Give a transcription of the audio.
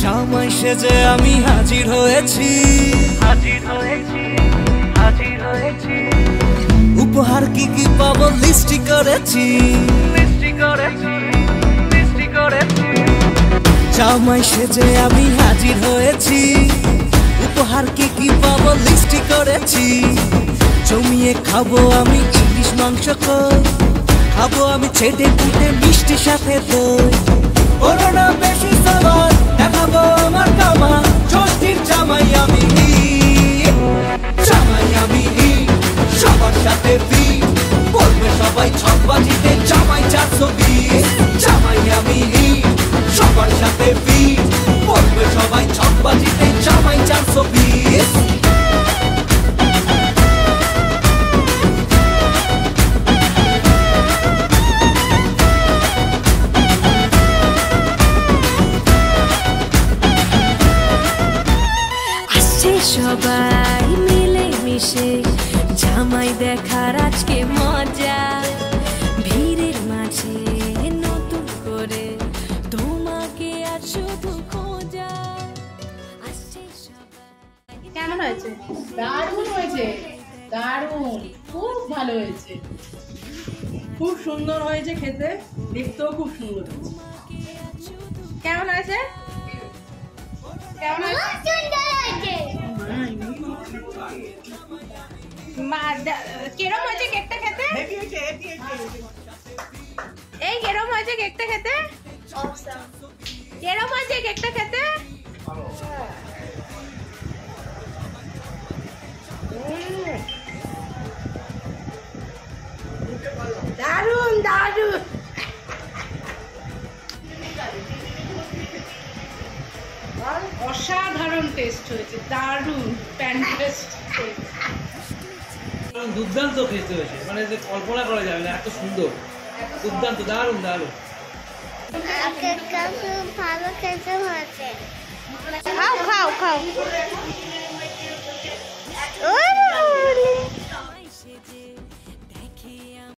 জামাই সেজে আমি হাজির হয়েছি, উপহার কি কি পাবো লিস্টি করেছি। জামাই সেজে আমি হাজির হয়েছি, উপহার কি কি পাবো লিস্টি করেছি। জমিয়ে খাবো আমি ইলিশ মাংস কই, খাবো আমি ছেটে পুটে মিষ্টি সাথে দই। করোনা বেশি সবার দেখাবো আমার কামা, ষষ্ঠীর জামাই আমি, জামাই আমি সবার সাথে ফিট, বলবে সবাই ছকবাজিতে জামাই 420। জামাই আমি সবার সাথে ফিট, বলবে সবাই ছকবাজিতে জামাই 420। সবাই মিলে মিশে জামাই দেখার আজকে মজা, ভিড়ের মাঝে নতুন করে তোমাকে আজ শুধু খোঁজা। কেমন হয়েছে? দারুণ হয়েছে, দারুণ, খুব ভালো হয়েছে, খুব সুন্দর হয়েছে খেতে, দেখতেও খুব সুন্দর হয়েছে। কেমন হয়েছে? কেমন হয়েছে? কেরম হয়েছে কেকটা খেতে? এই কেরম হয়েছে কেকটা খেতে? কেরম হয়েছে কেকটা খেতে? দারুণ দারুণ, অসাধারণ টেস্ট হয়েছে, দারুণ ফ্যান্টাস্টিক, দুর্দান্ত খেতে হয়েছে, মানে যে কল্পনা করা যাবে না, এত সুন্দর, দুর্দান্ত, দারুণ দারুণ। ভালো খেতে হয়েছে, খাও খাও খাও।